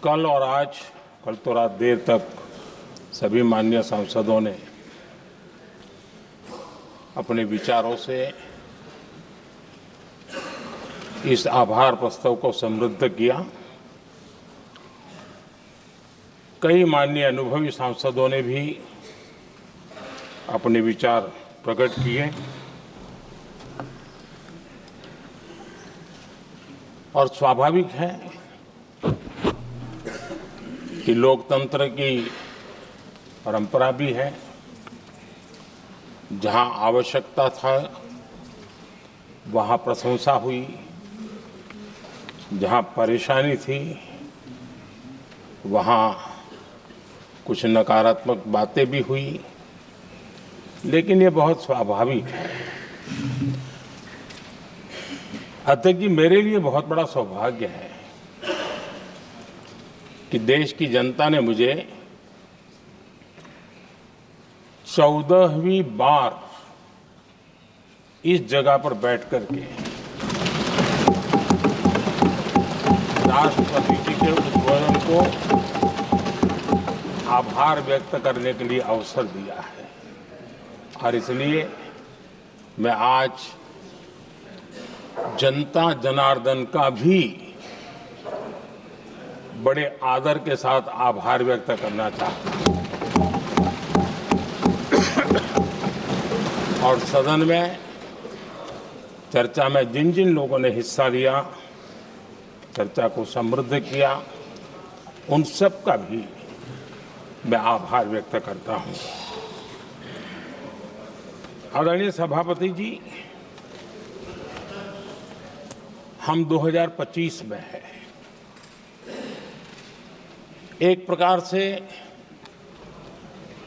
कल तो रात देर तक सभी माननीय सांसदों ने अपने विचारों से इस आभार प्रस्ताव को समृद्ध किया। कई माननीय अनुभवी सांसदों ने भी अपने विचार प्रकट किए और स्वाभाविक है कि लोकतंत्र की परंपरा भी है, जहां आवश्यकता था वहां प्रशंसा हुई, जहां परेशानी थी वहां कुछ नकारात्मक बातें भी हुई, लेकिन ये बहुत स्वाभाविक है। अध्यक्ष जी, मेरे लिए बहुत बड़ा सौभाग्य है कि देश की जनता ने मुझे 14वीं बार इस जगह पर बैठ करके राष्ट्रपति जी के उद्बोधन को आभार व्यक्त करने के लिए अवसर दिया है और इसलिए मैं आज जनता जनार्दन का भी बड़े आदर के साथ आभार व्यक्त करना चाहता हूं और सदन में चर्चा में जिन जिन लोगों ने हिस्सा लिया, चर्चा को समृद्ध किया, उन सब का भी मैं आभार व्यक्त करता हूं। आदरणीय सभापति जी, हम 2025 में हैं। एक प्रकार से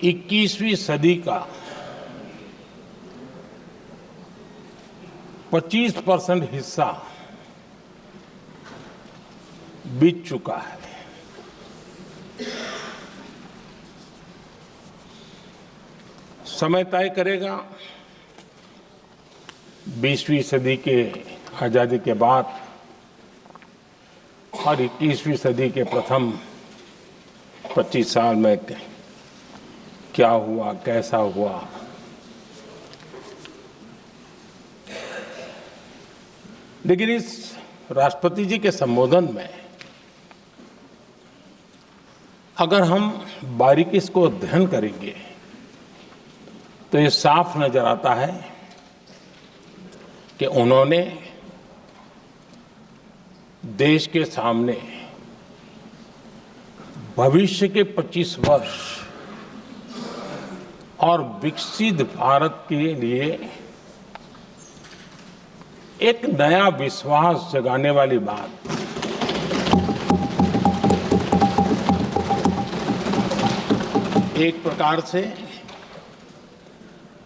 21वीं सदी का 25% हिस्सा बीत चुका है। समय तय करेगा 20वीं सदी के आजादी के बाद और 21वीं सदी के प्रथम 25 साल में क्या हुआ, कैसा हुआ। लेकिन इस राष्ट्रपति जी के संबोधन में अगर हम बारीकी इसको अध्ययन करेंगे तो ये साफ नजर आता है कि उन्होंने देश के सामने भविष्य के 25 वर्ष और विकसित भारत के लिए एक नया विश्वास जगाने वाली बात, एक प्रकार से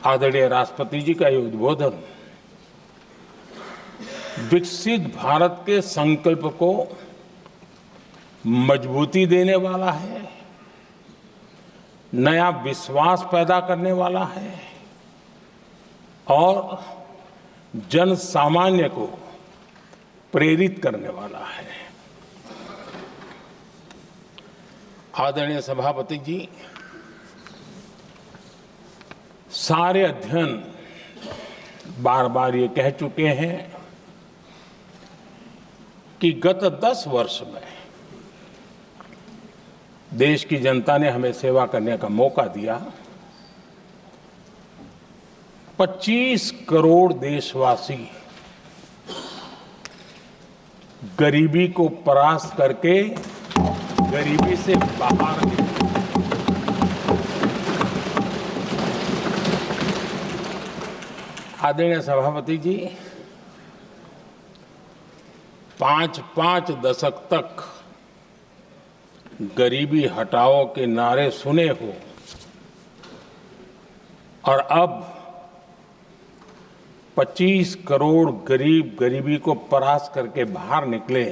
आदरणीय राष्ट्रपति जी का ये उद्बोधन विकसित भारत के संकल्प को मजबूती देने वाला है, नया विश्वास पैदा करने वाला है और जन सामान्य को प्रेरित करने वाला है। आदरणीय सभापति जी, सारे अध्ययन बार बार ये कह चुके हैं कि गत 10 वर्ष में देश की जनता ने हमें सेवा करने का मौका दिया। 25 करोड़ देशवासी गरीबी को परास्त करके गरीबी से बाहर निकले। आदरणीय सभापति जी, 5 दशक तक गरीबी हटाओ के नारे सुने हो और अब 25 करोड़ गरीब गरीबी को परास्त करके बाहर निकले,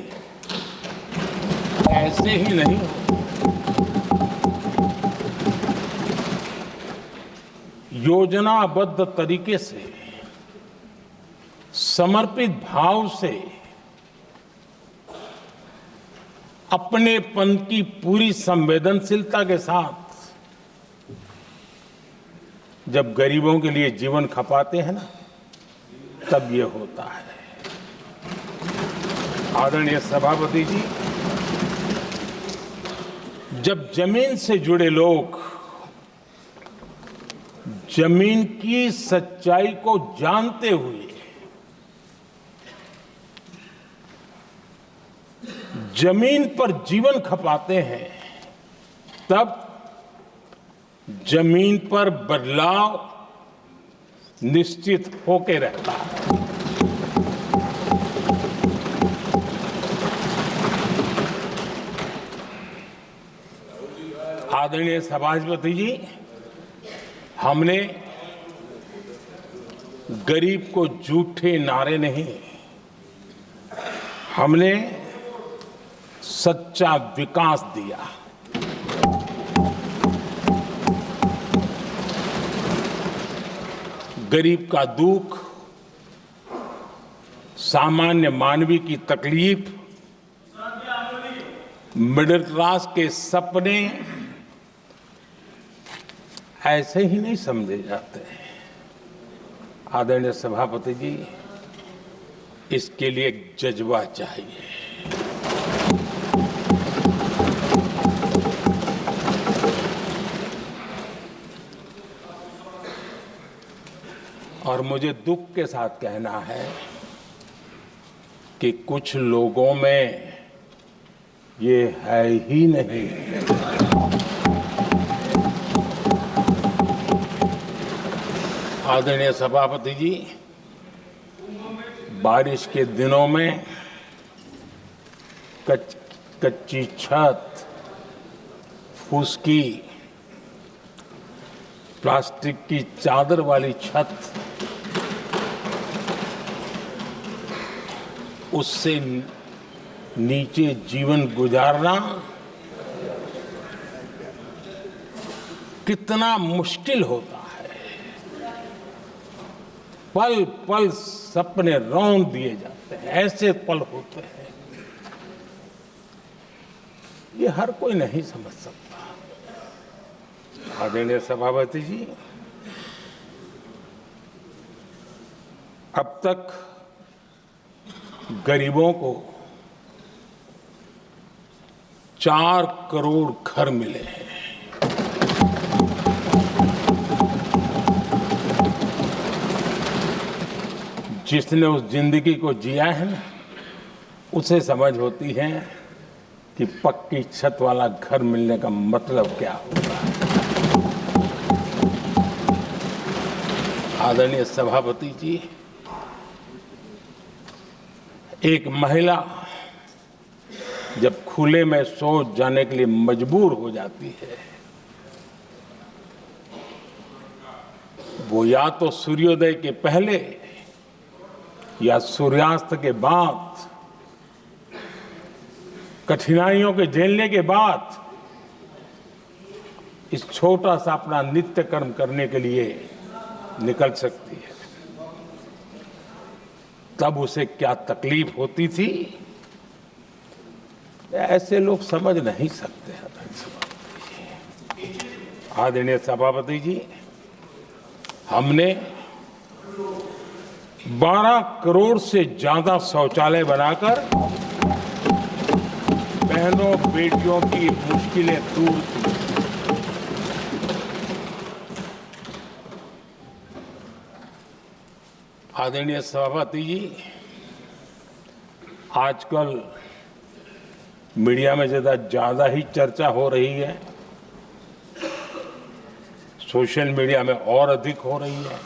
ऐसे ही नहीं हो। योजनाबद्ध तरीके से, समर्पित भाव से अपनेपन की पूरी संवेदनशीलता के साथ जब गरीबों के लिए जीवन खपाते हैं ना, तब ये होता है। आदरणीय सभापति जी, जब जमीन से जुड़े लोग जमीन की सच्चाई को जानते हुए जमीन पर जीवन खपाते हैं, तब जमीन पर बदलाव निश्चित होके रहता है। आदरणीय सभापति जी, हमने गरीब को झूठे नारे नहीं, हमने सच्चा विकास दिया। गरीब का दुख, सामान्य मानवी की तकलीफ, मिडिल क्लास के सपने ऐसे ही नहीं समझे जाते हैं। आदरणीय सभापति जी, इसके लिए एक जज्बा चाहिए। और मुझे दुख के साथ कहना है कि कुछ लोगों में ये है ही नहीं। आदरणीय सभापति जी, बारिश के दिनों में कच्ची छत, फुसकी, प्लास्टिक की चादर वाली छत, उससे नीचे जीवन गुजारना कितना मुश्किल होता है। पल पल सपने रौंद दिए जाते हैं, ऐसे पल होते हैं, ये हर कोई नहीं समझ सकता। आदरणीय सभापति जी, अब तक गरीबों को 4 करोड़ घर मिले हैं। जिसने उस जिंदगी को जिया है ना, उसे समझ होती है कि पक्की छत वाला घर मिलने का मतलब क्या होता है। आदरणीय सभापति जी, एक महिला जब खुले में शौच जाने के लिए मजबूर हो जाती है, वो या तो सूर्योदय के पहले या सूर्यास्त के बाद, कठिनाइयों के झेलने के बाद इस छोटा सा अपना नित्य कर्म करने के लिए निकल सकती है। तब उसे क्या तकलीफ होती थी, ऐसे लोग समझ नहीं सकते। आदरणीय सभापति जी, हमने 12 करोड़ से ज्यादा शौचालय बनाकर बहनों बेटियों की मुश्किलें दूर की। आदरणीय सभापति जी, आजकल मीडिया में ज्यादा ही चर्चा हो रही है, सोशल मीडिया में और अधिक हो रही है।